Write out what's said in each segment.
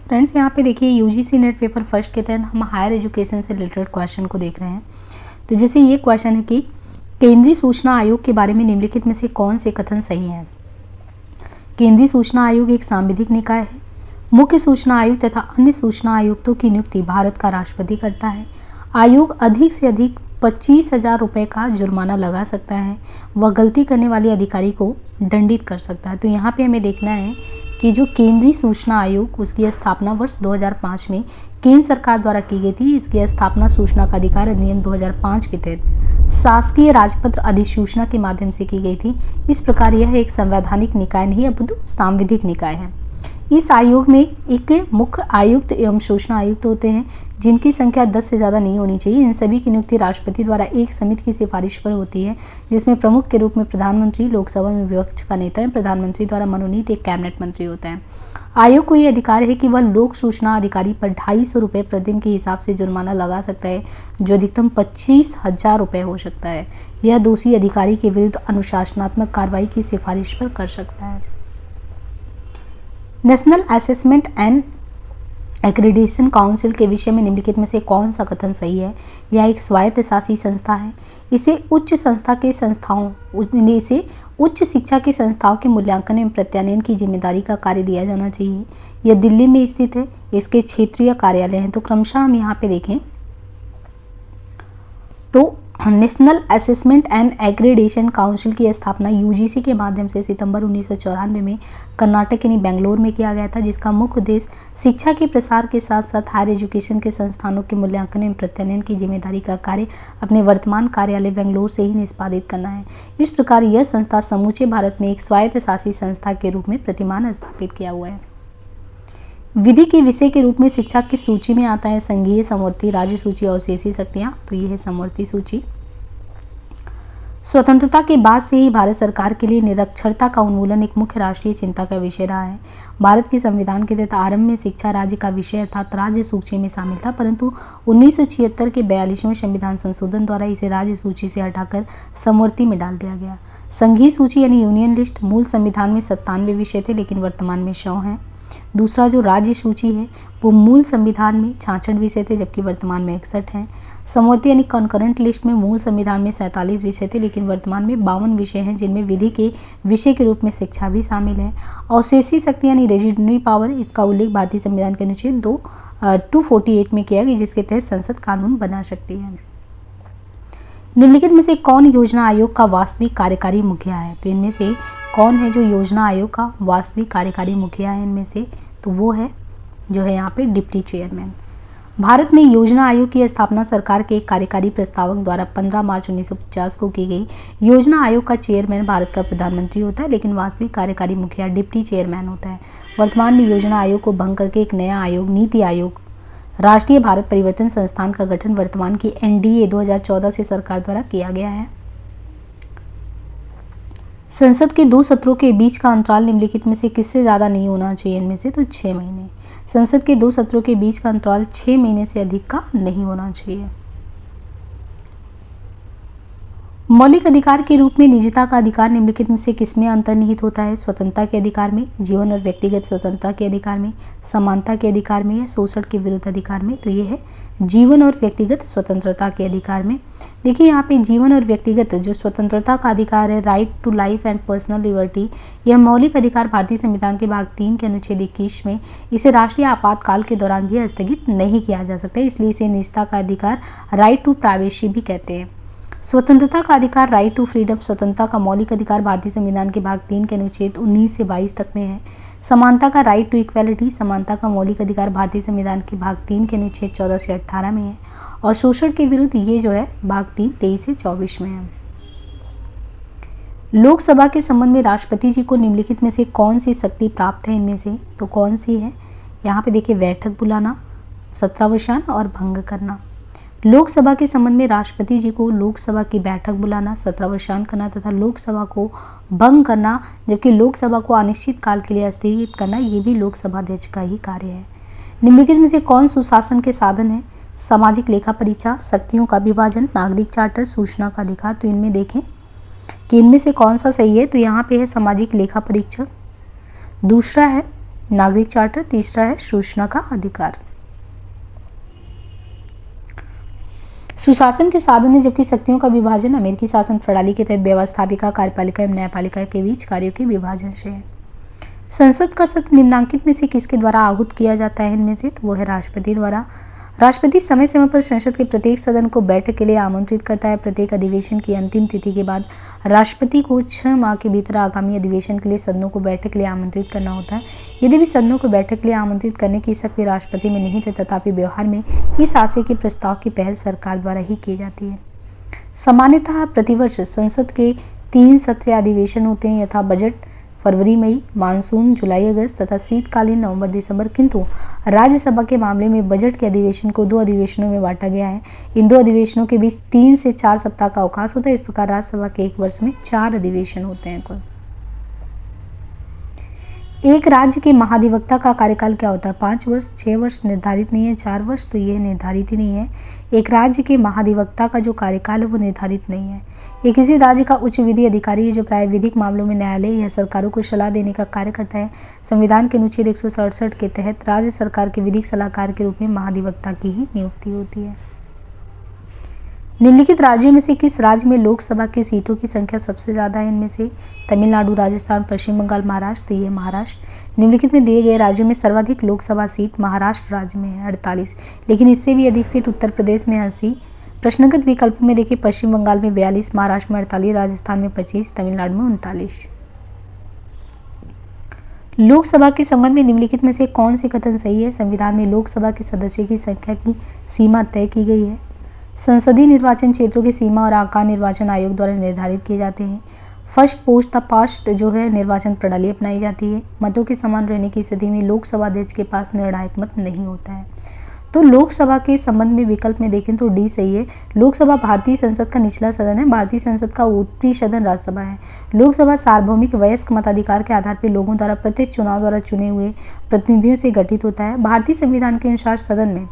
Friends यहाँ पे देखिए यूजीसी नेट पेपर फर्स्ट के तहत हम हायर एजुकेशन से रिलेटेड क्वेश्चन को देख रहे हैं। तो जैसे ये क्वेश्चन है कि केंद्रीय सूचना आयोग के बारे में निम्नलिखित में से कौन से कथन सही हैं। केंद्रीय सूचना आयोग एक सांविधिक निकाय है। मुख्य सूचना आयुक्त तथा अन्य सूचना आयुक्तों की नियुक्ति भारत का राष्ट्रपति करता है। आयोग अधिक से अधिक 25,000 रुपये का जुर्माना लगा सकता है। वह गलती करने वाले अधिकारी को दंडित कर सकता है। तो यहाँ पे हमें देखना है कि जो केंद्रीय सूचना आयोग उसकी स्थापना वर्ष 2005 में केंद्र सरकार द्वारा की गई थी। इसकी स्थापना सूचना का अधिकार अधिनियम 2005 के तहत शासकीय राजपत्र अधिसूचना के माध्यम से की गई थी। इस प्रकार यह एक संवैधानिक निकाय नहीं अपितु सांविधिक निकाय है। इस आयोग में एक मुख्य आयुक्त एवं सूचना आयुक्त होते हैं जिनकी संख्या 10 से ज़्यादा नहीं होनी चाहिए। इन सभी की नियुक्ति राष्ट्रपति द्वारा एक समिति की सिफारिश पर होती है, जिसमें प्रमुख के रूप में प्रधानमंत्री, लोकसभा में विपक्ष का नेता है, प्रधानमंत्री द्वारा मनोनीत एक कैबिनेट मंत्री होता है। आयोग को यह अधिकार है कि वह लोक सूचना अधिकारी पर 250 रुपये प्रतिदिन के हिसाब से जुर्माना लगा सकता है, जो अधिकतम 25,000 रुपये हो सकता है। यह दोषी अधिकारी के विरुद्ध अनुशासनात्मक कार्रवाई की सिफारिश पर कर सकता है। National assessment and accreditation council के विषय में निम्नलिखित में से कौन सा कथन सही है। यह एक स्वायत्तशासी संस्था है। इसे उच्च शिक्षा की संस्थाओं के मूल्यांकन एवं प्रत्यायन की जिम्मेदारी का कार्य दिया जाना चाहिए। यह दिल्ली में स्थित है। इसके क्षेत्रीय कार्यालय हैं। तो क्रमशः हम यहाँ पे देखें तो national assessment and accreditation council की स्थापना यूजीसी के माध्यम से सितंबर 1994 में कर्नाटक यानी बेंगलोर में किया गया था, जिसका मुख्य उद्देश्य शिक्षा के प्रसार के साथ साथ हायर एजुकेशन के संस्थानों के मूल्यांकन एवं प्रत्यायन की जिम्मेदारी का कार्य अपने वर्तमान कार्यालय बेंगलोर से ही निष्पादित करना है। इस प्रकार यह संस्था समूचे भारत में एक स्वायत्तशासी संस्था के रूप में प्रतिमान स्थापित किया हुआ है। विधि के विषय के रूप में शिक्षा की सूची में आता है संघीय, समवर्ती, राज्य सूची और शेषी शक्तियाँ। तो ये है समवर्ती सूची। स्वतंत्रता के बाद से ही भारत सरकार के लिए निरक्षरता का उन्मूलन एक मुख्य राष्ट्रीय चिंता का विषय रहा है। भारत के संविधान के तहत आरंभ में शिक्षा राज्य का विषय अर्थात राज्य सूची में शामिल था, परंतु 1976 के 42वें संविधान संशोधन द्वारा इसे राज्य सूची से हटाकर समवर्ती में डाल दिया गया। संघीय सूची यानी यूनियन लिस्ट मूल संविधान में 97 विषय थे, लेकिन वर्तमान में 100 हैं। दूसरा जो राज्य सूची है वो मूल संविधान में 66 विषय थे, जबकि वर्तमान में 61 हैं। समवर्ती यानी कॉन्करेंट लिस्ट में मूल संविधान में 47 विषय थे, लेकिन वर्तमान में 52 विषय हैं, जिनमें विधि के विषय के रूप में शिक्षा भी शामिल है। और शेषी शक्ति यानी रेजिडेंट्री पावर, इसका उल्लेख भारतीय संविधान के अनुच्छेद 248 में किया गया, जिसके तहत संसद कानून बना सकती है। निम्नलिखित में से कौन योजना आयोग का वास्तविक कार्यकारी मुखिया है। तो इनमें से कौन है जो योजना आयोग का वास्तविक कार्यकारी मुखिया है इनमें से, तो वो है जो है यहाँ पे डिप्टी चेयरमैन। भारत में योजना आयोग की स्थापना सरकार के एक कार्यकारी प्रस्तावक द्वारा 15 मार्च 1950 को की गई। योजना आयोग का चेयरमैन भारत का प्रधानमंत्री होता है, लेकिन वास्तविक कार्यकारी मुखिया डिप्टी चेयरमैन होता है। वर्तमान में योजना आयोग को भंग करके एक नया आयोग नीति आयोग राष्ट्रीय भारत परिवर्तन संस्थान का गठन वर्तमान की एनडीए 2014 से सरकार द्वारा किया गया है। संसद के 2 सत्रों के बीच का अंतराल निम्नलिखित में से किससे ज़्यादा नहीं होना चाहिए इनमें से, तो 6 महीने। संसद के 2 सत्रों के बीच का अंतराल 6 महीने से अधिक का नहीं होना चाहिए। मौलिक अधिकार के रूप में निजता का अधिकार निम्नलिखित में से किसमें अंतर्निहित होता है। स्वतंत्रता के अधिकार में, जीवन और व्यक्तिगत स्वतंत्रता के अधिकार में, समानता के अधिकार में या शोषण के विरुद्ध अधिकार में। तो ये है जीवन और व्यक्तिगत स्वतंत्रता के अधिकार में। देखिए यहाँ पे जीवन और व्यक्तिगत जो स्वतंत्रता का अधिकार है, right to life and personal liberty, यह मौलिक अधिकार भारतीय संविधान के भाग 3 के अनुच्छेद 21 में इसे राष्ट्रीय आपातकाल के दौरान भी स्थगित नहीं किया जा सकता, इसलिए इसे निजता का अधिकार, राइट टू प्राइवेसी भी कहते हैं। स्वतंत्रता का अधिकार, राइट टू फ्रीडम, स्वतंत्रता का मौलिक अधिकार भारतीय संविधान के भाग 3 के अनुच्छेद 19 से 22 तक में है। समानता का, राइट टू इक्वालिटी, समानता का मौलिक अधिकार भारतीय संविधान के भाग 3 के अनुच्छेद 14 से 18 में है। और शोषण के विरुद्ध ये जो है भाग 3 23 से 24 में है। लोकसभा के संबंध में राष्ट्रपति जी को निम्नलिखित में से कौन सी शक्ति प्राप्त है इनमें से, तो कौन सी है। यहाँ पे देखिए बैठक बुलाना, सत्रावसान और भंग करना। लोकसभा के संबंध में राष्ट्रपति जी को लोकसभा की बैठक बुलाना, सत्रावसान करना तथा लोकसभा को भंग करना, जबकि लोकसभा को अनिश्चित काल के लिए स्थगित करना, ये भी लोकसभा अध्यक्ष का ही कार्य है। निम्नलिखित में से कौन सुशासन के साधन है। सामाजिक लेखा परीक्षा, शक्तियों का विभाजन, नागरिक चार्टर, सूचना का अधिकार। तो इनमें देखें कि इनमें से कौन सा सही है। तो यहाँ पे है सामाजिक लेखा परीक्षक। दूसरा है नागरिक चार्टर। तीसरा है सूचना का अधिकार। सुशासन के साधन है, जबकि शक्तियों का विभाजन अमेरिकी शासन प्रणाली के तहत व्यवस्थापिका, कार्यपालिका एवं न्यायपालिका के बीच कार्यों के विभाजन से है। संसद का सत्र निम्नलिखित में से किसके द्वारा आहूत किया जाता है? इनमें से तो वो है राष्ट्रपति द्वारा। राष्ट्रपति समय समय पर संसद के प्रत्येक सदन को बैठक के लिए आमंत्रित करता है। प्रत्येक अधिवेशन की अंतिम तिथि के बाद राष्ट्रपति को 6 माह के भीतर आगामी अधिवेशन के लिए सदनों को बैठक के लिए आमंत्रित करना होता है। यदि भी सदनों को बैठक के लिए आमंत्रित करने की शक्ति राष्ट्रपति में नहीं है, तथापि व्यवहार में इस आशय के प्रस्ताव की पहल सरकार द्वारा ही की जाती है। सामान्यतः प्रतिवर्ष संसद के 3 सत्र अधिवेशन होते हैं, यथा बजट फरवरी मई, मानसून जुलाई अगस्त तथा शीतकालीन नवंबर दिसंबर। किंतु राज्यसभा के मामले में बजट के अधिवेशन को 2 अधिवेशनों में बांटा गया है। इन 2 अधिवेशनों के बीच 3 से 4 सप्ताह का अवकाश होता है। इस प्रकार राज्यसभा के एक वर्ष में 4 अधिवेशन होते हैं कुल। एक राज्य के महाधिवक्ता का कार्यकाल क्या होता है? 5 वर्ष, 6 वर्ष निर्धारित नहीं है, 4 वर्ष तो ये निर्धारित ही नहीं है। एक राज्य के महाधिवक्ता का जो कार्यकाल है वो निर्धारित नहीं है। ये किसी राज्य का उच्च विधि अधिकारी है जो प्राय विधिक मामलों में न्यायालय या सरकारों को सलाह देने का कार्य करता है। संविधान के अनुच्छेद 167 के तहत राज्य सरकार के विधिक सलाहकार के रूप में महाधिवक्ता की ही नियुक्ति होती है। निम्नलिखित राज्यों में से किस राज्य में लोकसभा की सीटों की संख्या सबसे ज़्यादा है? इनमें से तमिलनाडु, राजस्थान, पश्चिम बंगाल, महाराष्ट्र। तो ये महाराष्ट्र। निम्नलिखित में दिए गए राज्यों में सर्वाधिक लोकसभा सीट महाराष्ट्र राज्य में है 48, लेकिन इससे भी अधिक सीट उत्तर प्रदेश में 80। प्रश्नगत विकल्पों में देखिए पश्चिम बंगाल में 42, महाराष्ट्र में 48, राजस्थान में 25, तमिलनाडु में 39। लोकसभा के संबंध में निम्नलिखित में से कौन सी कथन सही है? संविधान में लोकसभा के सदस्यों की संख्या की सीमा तय की गई है। संसदीय निर्वाचन क्षेत्रों की सीमा और आकार निर्वाचन आयोग द्वारा निर्धारित किए जाते हैं। फर्स्ट पोस्ट द पास्ट जो है निर्वाचन प्रणाली अपनाई जाती है। मतों के समान रहने की स्थिति में लोकसभा अध्यक्ष के पास निर्णायक मत नहीं होता है। तो लोकसभा के संबंध में विकल्प में देखें तो डी सही है। लोकसभा भारतीय संसद का निचला सदन है। भारतीय संसद का ऊपरी सदन राज्यसभा है। लोकसभा सार्वभौमिक वयस्क मताधिकार के आधार पर लोगों द्वारा प्रत्यक्ष चुनाव द्वारा चुने हुए प्रतिनिधियों से गठित होता है। भारतीय संविधान के अनुसार सदन में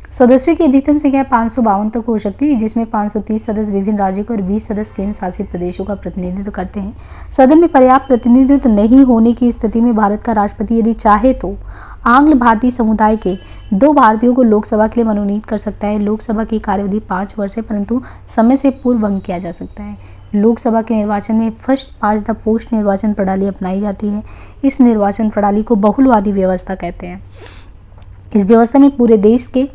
सदस्यों की अधिकतम संख्या 552 तक हो सकती है, जिसमें 530 सदस्य विभिन्न राज्यों के और 20 सदस्य केंद्र शासित प्रदेशों का प्रतिनिधित्व करते हैं। सदन में पर्याप्त प्रतिनिधित्व नहीं होने की स्थिति में भारत का राष्ट्रपति यदि चाहे तो आंग्ल भारतीय समुदाय के 2 भारतीयों को लोकसभा के लिए मनोनीत कर सकता है। लोकसभा की कार्यवधि 5 वर्ष है, परंतु समय से पूर्व भंग किया जा सकता है। लोकसभा के निर्वाचन में फर्स्ट पास्ट द पोस्ट निर्वाचन प्रणाली अपनाई जाती है। इस निर्वाचन प्रणाली को बहुलवादी व्यवस्था कहते हैं। इस व्यवस्था में पूरे देश के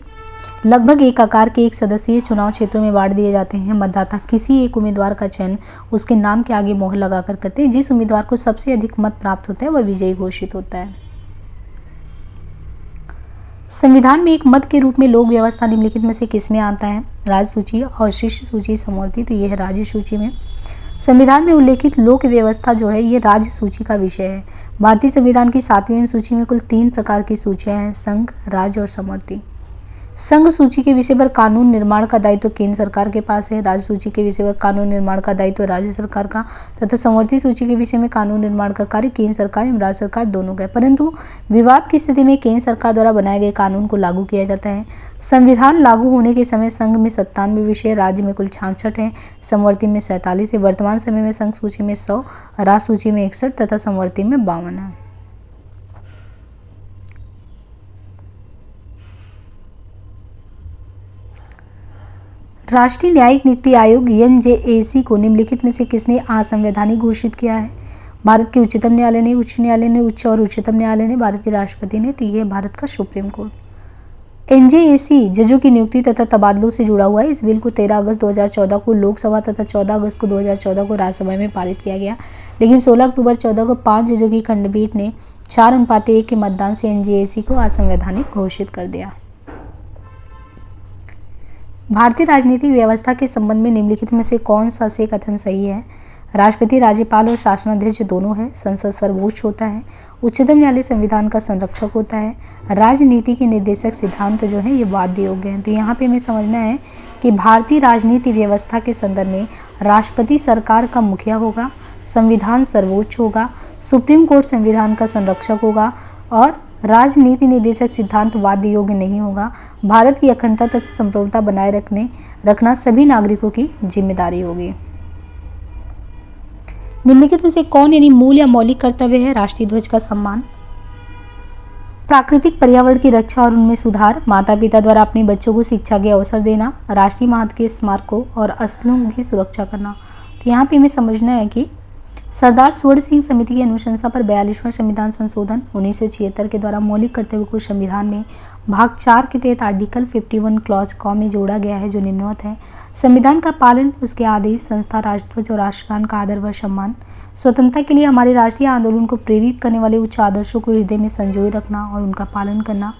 लगभग एक आकार के एक सदस्यीय चुनाव क्षेत्रों में बांट दिए जाते हैं। मतदाता किसी एक उम्मीदवार का चयन उसके नाम के आगे मोहर लगाकर करते हैं। जिस उम्मीदवार को सबसे अधिक मत प्राप्त होता है वह विजयी घोषित होता है। संविधान में एक मत के रूप में लोक व्यवस्था निम्नलिखित में से किसमें आता है? राज्य सूची और शिष्य सूची समवर्ती। तो यह है राज्य सूची में। संविधान में उल्लेखित लोक व्यवस्था जो है ये राज्य सूची का विषय है। भारतीय संविधान की 7वीं सूची में कुल 3 प्रकार की सूचियां हैं, संघ, राज्य और समवर्ती। संघ सूची के विषय पर कानून निर्माण का दायित्व केंद्र सरकार के पास है। राज्य सूची के विषय पर कानून निर्माण का दायित्व राज्य सरकार का तथा समवर्ती सूची के विषय में कानून निर्माण का कार्य केंद्र सरकार एवं राज्य सरकार दोनों का है, परंतु विवाद की स्थिति में केंद्र सरकार द्वारा बनाए गए कानून को लागू किया जाता है। संविधान लागू होने के समय संघ में 97 विषय, राज्य में कुल 66 है, समवर्ती में 47 है। वर्तमान समय में संघ सूची में 100, राज्य सूची में 61 तथा समवर्ती में 52 है। राष्ट्रीय न्यायिक नीति आयोग NJAC को निम्नलिखित में से किसने असंवैधानिक घोषित किया है? भारत के उच्चतम न्यायालय ने, उच्च न्यायालय ने, उच्च और उच्चतम न्यायालय ने, भारत के राष्ट्रपति ने। तो यह भारत का सुप्रीम कोर्ट। NJAC जजों की नियुक्ति तथा तबादलों से जुड़ा हुआ है। इस बिल को 13 अगस्त 2014 को लोकसभा तथा 14 अगस्त को 2014 को राज्यसभा में पारित किया गया, लेकिन 16 अक्टूबर 14 को 5 जजों की खंडपीठ ने 4-1 के मतदान से NJAC को असंवैधानिक घोषित कर दिया। भारतीय राजनीतिक व्यवस्था के संबंध में निम्नलिखित में से कौन सा से कथन सही है? राष्ट्रपति राज्यपाल और शासनाध्यक्ष दोनों है। संसद सर्वोच्च होता है। उच्चतम न्यायालय संविधान का संरक्षक होता है। राजनीति के निर्देशक सिद्धांत जो है ये वाद्य योग्य हैं। तो यहाँ पे हमें समझना है कि भारतीय राजनीति व्यवस्था के संदर्भ में राष्ट्रपति सरकार का मुखिया होगा, संविधान सर्वोच्च होगा, सुप्रीम कोर्ट संविधान का संरक्षक होगा और राजनीति निर्देशक सिद्धांत वाद्य योग्य नहीं होगा। भारत की अखंडता तथा संप्रभुता बनाए रखना सभी नागरिकों की जिम्मेदारी होगी। निम्नलिखित में से कौन यानी मूल या मौलिक कर्तव्य है? राष्ट्रीय ध्वज का सम्मान। प्राकृतिक पर्यावरण की रक्षा और उनमें सुधार, माता पिता द्वारा अपने बच्चों को शिक्षा के अवसर देना, राष्ट्रीय महत्व के स्मारकों और स्थलों की सुरक्षा करना। तो यहाँ पे हमें समझना है कि सरदार स्वर्ण सिंह समिति की अनुशंसा पर 42वां संविधान संशोधन 1976 के द्वारा मौलिक कर्तव्यों को संविधान में भाग 4 के तहत आर्टिकल 51 क्लॉज क में जोड़ा गया है, जो निम्नवत है। संविधान का पालन, उसके आदेश, संस्था, राष्ट्रध्वज और राष्ट्रगान का आदर व सम्मान, स्वतंत्रता के लिए हमारे राष्ट्रीय आंदोलन को प्रेरित करने वाले उच्च आदर्शों को हृदय में संजोए रखना और उनका पालन करना,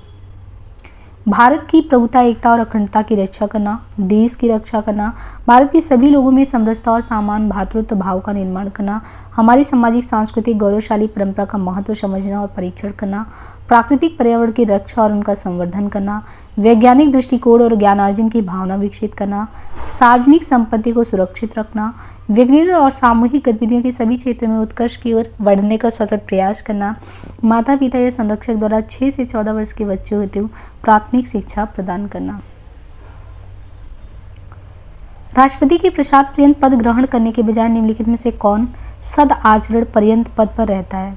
भारत की प्रभुता, एकता और अखंडता की रक्षा करना, देश की रक्षा करना, भारत के सभी लोगों में समरसता और समान भ्रातृत्व भाव का निर्माण करना, हमारी सामाजिक सांस्कृतिक गौरवशाली परंपरा का महत्व समझना और परीक्षण करना, प्राकृतिक पर्यावरण की रक्षा और उनका संवर्धन करना, वैज्ञानिक दृष्टिकोण और ज्ञानार्जन की भावना विकसित करना, सार्वजनिक संपत्ति को सुरक्षित रखना, व्यक्तिगत और सामूहिक गतिविधियों के सभी क्षेत्रों में उत्कर्ष की ओर बढ़ने का सतत प्रयास करना, माता पिता या संरक्षक द्वारा 6 से 14 वर्ष के बच्चे होते हुए प्राथमिक शिक्षा प्रदान करना। राष्ट्रपति के प्रसाद पर्यंत पद ग्रहण करने के बजाय निम्नलिखित में से कौन सद आचरण पर्यंत पद पर रहता है?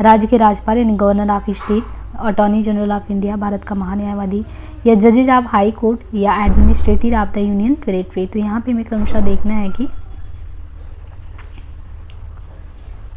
राज्य के राज्यपाल यानी governor of state, attorney general of India, Bharat का महान्यायवादी, या जजेज ऑफ हाई कोर्ट, या administrative of the union territory. तो यहाँ पे हमें क्रमशः देखना है कि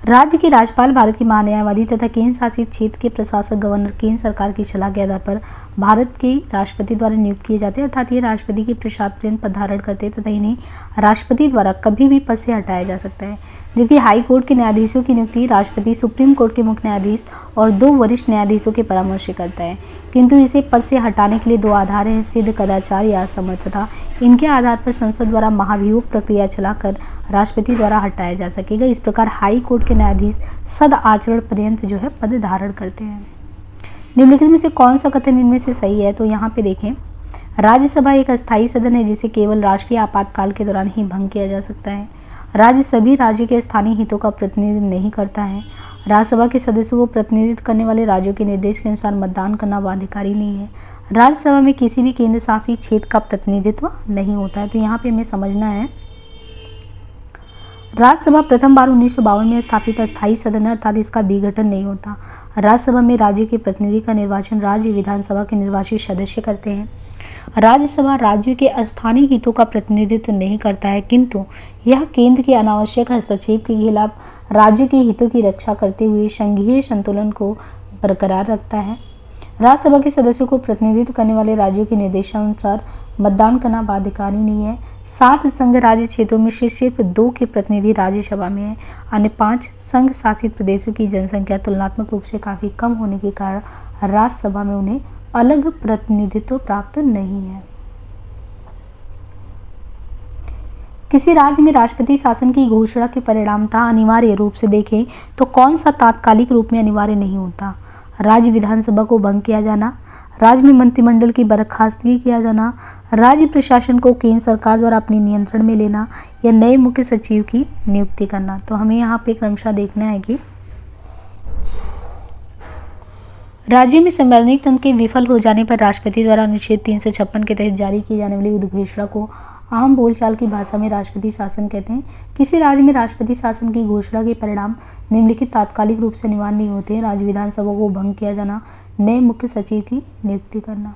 राज्य के राज्यपाल, भारत के महान्यायवादी तथा केंद्र शासित क्षेत्र के प्रशासक गवर्नर केंद्र सरकार की सलाह के आधार पर भारत के राष्ट्रपति द्वारा नियुक्त किए जाते हैं, अर्थात ये राष्ट्रपति के प्रसाद पर्यंत पद धारण करते हैं तथा इन्हें राष्ट्रपति द्वारा कभी भी पद से हटाया जा सकता है। जबकि हाई कोर्ट के न्यायाधीशों की नियुक्ति राष्ट्रपति सुप्रीम कोर्ट के मुख्य न्यायाधीश और 2 वरिष्ठ न्यायाधीशों के परामर्श से करता है, किंतु इसे पद से हटाने के लिए 2 आधार हैं: सिद्ध कदाचार या असमर्थता। इनके आधार पर संसद द्वारा महाभियोग प्रक्रिया चलाकर राष्ट्रपति द्वारा हटाया जा सकेगा। इस प्रकार हाई कोर्ट के न्यायाधीश सद आचरण पर्यंत जो है पद धारण करते हैं। निम्नलिखित में से कौन सा कथन इनमें से सही है? तो यहाँ पे देखें, राज्यसभा एक अस्थायी सदन है जिसे केवल राष्ट्रीय आपातकाल के दौरान ही भंग किया जा सकता है। राज्य सभी राज्यों के स्थानीय हितों का प्रतिनिधित्व नहीं करता है। राज्यसभा के सदस्यों को प्रतिनिधित्व करने वाले राज्यों के निर्देश के अनुसार मतदान करना बाध्यकारी नहीं है। राज्यसभा में किसी भी केंद्र शासित क्षेत्र का प्रतिनिधित्व नहीं होता है। तो यहाँ पे हमें समझना है, राज्यसभा प्रथम बार 1952 में स्थापित अस्थायी सदन है, अर्थात इसका विघटन नहीं होता। राज्यसभा में राज्य के प्रतिनिधि का निर्वाचन राज्य विधानसभा के निर्वाचित सदस्य करते हैं। राज्यसभा राज्यों के स्थानीय हितों का प्रतिनिधित्व नहीं करता है, किंतु यह केंद्र के अनावश्यक हस्तक्षेप के खिलाफ राज्यों के हितों की रक्षा करते हुए संघीय संतुलन को बरकरार रखता है। राज्यसभा के सदस्यों को प्रतिनिधित्व करने वाले राज्यों के निर्देशानुसार मतदान करना बाध्यकारी नहीं है। 7 संघ राज्य क्षेत्रों में से सिर्फ 2 के प्रतिनिधि राज्यसभा में है। अन्य 5 संघ शासित प्रदेशों की जनसंख्या तुलनात्मक रूप से काफी कम होने के कारण राज्यसभा में उन्हें अलग प्रतिनिधित्व प्राप्त नहीं है। किसी राज्य में राष्ट्रपति शासन की घोषणा के परिणामतः अनिवार्य रूप से देखें तो कौन सा तात्कालिक रूप में अनिवार्य नहीं होता? राज्य विधानसभा को भंग किया जाना, राज्य में मंत्रिमंडल की बर्खास्तगी किया जाना, राज्य प्रशासन को केंद्र सरकार द्वारा अपने नियंत्रण में लेना, या नए मुख्य सचिव की नियुक्ति करना। तो हमें यहाँ पे क्रमशः देखना है कि राज्य में संवैधानिक तंत्र के विफल हो जाने पर राष्ट्रपति द्वारा अनुच्छेद 356 के तहत जारी की जाने वाली उद्घोषणा को आम बोलचाल की भाषा में राष्ट्रपति शासन कहते हैं। किसी राज्य में राष्ट्रपति शासन की घोषणा के परिणाम निम्नलिखित तात्कालिक रूप से अनिवार्य नहीं होते हैं: राज्य विधानसभा को भंग किया जाना, नए मुख्य सचिव की नियुक्ति करना।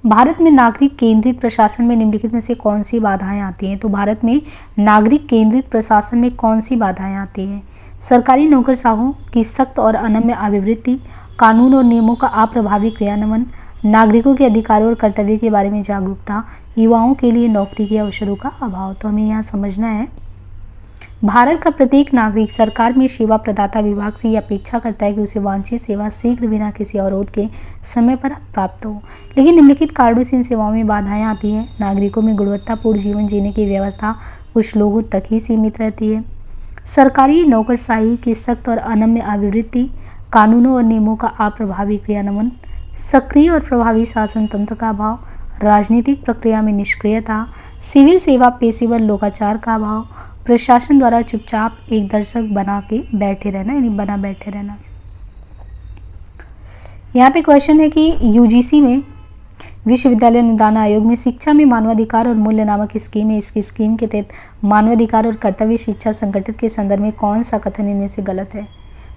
भारत में नागरिक केंद्रित प्रशासन में निम्नलिखित में से कौन सी बाधाएं आती हैं? तो भारत में नागरिक केंद्रित प्रशासन में कौन सी बाधाएं आती हैं? सरकारी नौकरशाहों की सख्त और अनम्य अभिवृत्ति, कानून और नियमों का अप्रभावी क्रियान्वयन, नागरिकों के अधिकारों और कर्तव्यों के बारे में जागरूकता, युवाओं के लिए नौकरी के अवसरों का अभाव। तो हमें यहाँ समझना है, भारत का प्रत्येक नागरिक सरकार में सेवा प्रदाता विभाग से यह अपेक्षा करता है कि उसे वांछित सेवा शीघ्र बिना किसी अवरोध के समय पर प्राप्त हो, लेकिन निम्नलिखित कारणों से इन सेवाओं में बाधाएं आती हैं। नागरिकों में गुणवत्तापूर्ण जीवन जीने की व्यवस्था कुछ लोगों तक ही सीमित रहती है। सरकारी नौकरशाही की सख्त और अनम्य अभिवृत्ति, कानूनों और नियमों का अप्रभावी क्रियान्वयन, सक्रिय और प्रभावी शासन तंत्र का अभाव, राजनीतिक प्रक्रिया में निष्क्रियता, सिविल सेवा पेशेवर लोकाचार का अभाव, प्रशासन द्वारा चुपचाप एक दर्शक बना के बैठे रहना, यानी बना बैठे रहना। यहाँ पे क्वेश्चन है कि यूजीसी में विश्वविद्यालय अनुदान आयोग में शिक्षा में मानवाधिकार और मूल्य नामक स्कीम है। इसकी स्कीम के तहत मानवाधिकार और कर्तव्य शिक्षा संगठित के संदर्भ में कौन सा कथन इनमें से गलत है?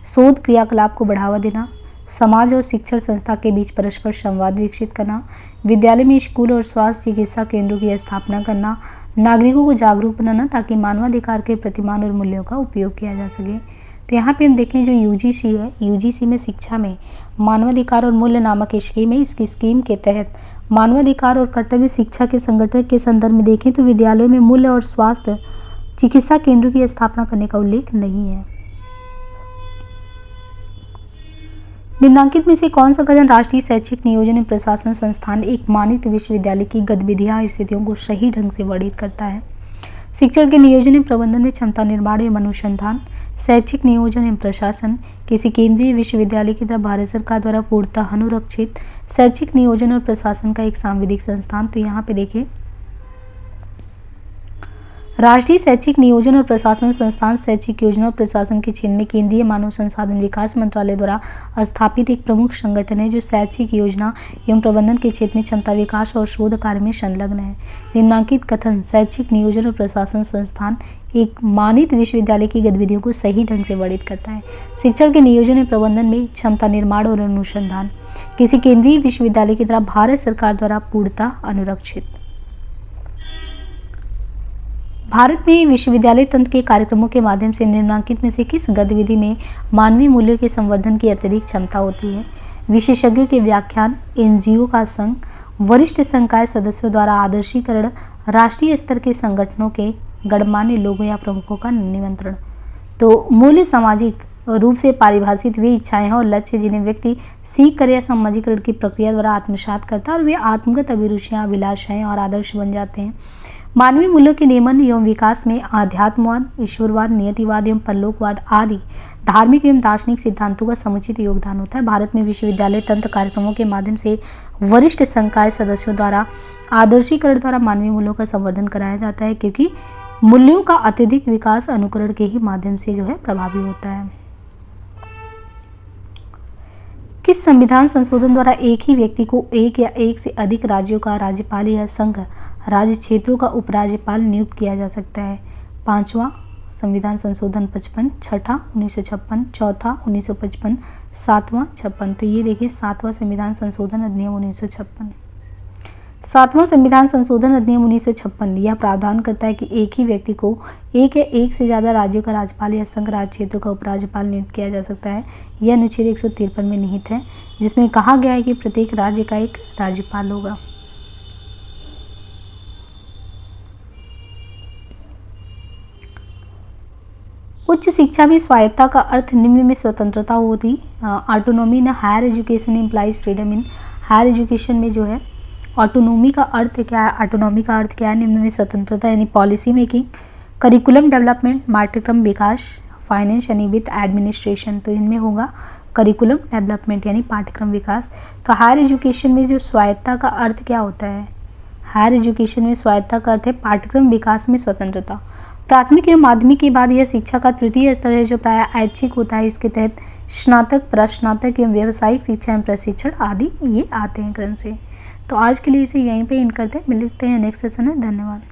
शोध क्रियाकलाप को बढ़ावा देना, समाज और शिक्षण संस्था के बीच परस्पर संवाद विकसित करना, विद्यालय में स्कूल और स्वास्थ्य चिकित्सा केंद्रों की स्थापना करना, नागरिकों को जागरूक बनाना ताकि मानवाधिकार के प्रतिमान और मूल्यों का उपयोग किया जा सके। तो यहाँ पे हम देखें जो यूजीसी है, यूजीसी में शिक्षा में मानवाधिकार और मूल्य नामक स्कीम है। इसकी स्कीम के तहत मानवाधिकार और कर्तव्य शिक्षा के संगठन के संदर्भ में देखें तो विद्यालयों में मूल्य और स्वास्थ्य चिकित्सा केंद्रों की स्थापना करने का उल्लेख नहीं है। निम्नलिखित में से कौन सा कथन राष्ट्रीय शैक्षिक नियोजन एवं प्रशासन संस्थान एक मानित विश्वविद्यालय की गतिविधियां स्थितियों को सही ढंग से वर्णित करता है? शिक्षण के नियोजन एवं प्रबंधन में क्षमता निर्माण एवं अनुसंधान, शैक्षिक नियोजन एवं प्रशासन किसी केंद्रीय विश्वविद्यालय की तरह भारत सरकार द्वारा पूर्णतः अनुरक्षित शैक्षिक नियोजन और प्रशासन का एक सांविधिक संस्थान। तो यहाँ पे देखिए राष्ट्रीय शैक्षिक नियोजन और प्रशासन संस्थान शैक्षिक योजना और प्रशासन के क्षेत्र में केंद्रीय मानव संसाधन विकास मंत्रालय द्वारा स्थापित एक प्रमुख संगठन है जो शैक्षिक योजना एवं प्रबंधन के क्षेत्र में क्षमता विकास और शोध कार्य में संलग्न है। निम्नलिखित कथन शैक्षिक नियोजन और प्रशासन संस्थान एक मानित विश्वविद्यालय की गतिविधियों को सही ढंग से वर्णित करता है। शिक्षण के नियोजन एवं प्रबंधन में क्षमता निर्माण और अनुसंधान किसी केंद्रीय विश्वविद्यालय की तरह भारत सरकार द्वारा पूर्णतः अनुरक्षित। भारत में विश्वविद्यालय तंत्र के कार्यक्रमों के माध्यम से निम्नलिखित में से किस गतिविधि में मानवीय मूल्यों के संवर्धन की अत्यधिक क्षमता होती है? विशेषज्ञों के व्याख्यान, एनजीओ का संघ, वरिष्ठ संकाय सदस्यों द्वारा आदर्शीकरण, राष्ट्रीय स्तर के संगठनों के गणमान्य लोगों या प्रमुखों का निमंत्रण। तो मूल्य सामाजिक रूप से परिभाषित वे इच्छाएं हैं और लक्ष्य जिन्हें व्यक्ति सीख कर या सामाजिकरण की प्रक्रिया द्वारा आत्मसात करता है और वे आत्मगत अभिरुचियां, अभिलाषाएं और आदर्श बन जाते हैं। मानवीय मूल्यों के नियमन एवं विकास में आध्यात्मवाद, ईश्वरवाद, नियतिवाद एवं परलोकवाद आदि धार्मिक एवं दार्शनिक सिद्धांतों का समुचित योगदान होता है। भारत में विश्वविद्यालय तंत्र कार्यक्रमों के माध्यम से वरिष्ठ संकाय सदस्यों द्वारा आदर्शीकरण द्वारा मानवीय मूल्यों का संवर्धन कराया जाता है क्योंकि मूल्यों का अत्यधिक विकास अनुकरण के ही माध्यम से जो है प्रभावी होता है। किस संविधान संशोधन द्वारा एक ही व्यक्ति को एक या एक से अधिक राज्यों का राज्यपाल या संघ राज्य क्षेत्रों का उपराज्यपाल नियुक्त किया जा सकता है? 5वां संविधान संशोधन 55, छठा 1956, चौथा 1955, 7वां 56। तो ये देखिए 7वां संविधान संशोधन अधिनियम 1956। 7वां संविधान संशोधन अधिनियम 1956 यह प्रावधान करता है कि एक ही व्यक्ति को एक या एक से ज़्यादा राज्यों का राज्यपाल या संघ राज्य क्षेत्रों का उपराज्यपाल नियुक्त किया जा सकता है। यह अनुच्छेद 153 में निहित है जिसमें कहा गया है कि प्रत्येक राज्य का एक राज्यपाल होगा। उच्च शिक्षा में स्वायत्ता का अर्थ निम्न में स्वतंत्रता होती। Autonomy in higher education implies freedom in higher education में जो है ऑटोनॉमी का अर्थ क्या है? ऑटोनॉमी का अर्थ क्या है? निम्न में स्वतंत्रता यानी पॉलिसी मेकिंग, करिकुलम डेवलपमेंट, पाठ्यक्रम विकास, फाइनेंस यानी वित्त, एडमिनिस्ट्रेशन। तो इनमें होगा करिकुलम डेवलपमेंट यानी पाठ्यक्रम विकास। तो हायर एजुकेशन में जो स्वायत्ता का अर्थ क्या होता है? हायर एजुकेशन में स्वायत्ता का अर्थ है पाठ्यक्रम विकास में स्वतंत्रता। प्राथमिक एवं माध्यमिक के बाद यह शिक्षा का तृतीय स्तर है जो प्राय ऐच्छिक होता है। इसके तहत स्नातक, प्रस्नातक एवं व्यावसायिक शिक्षा एवं प्रशिक्षण आदि ये आते हैं क्रम से। तो आज के लिए इसे यहीं पे एंड करते हैं। मिलते हैं नेक्स्ट सेशन में। धन्यवाद।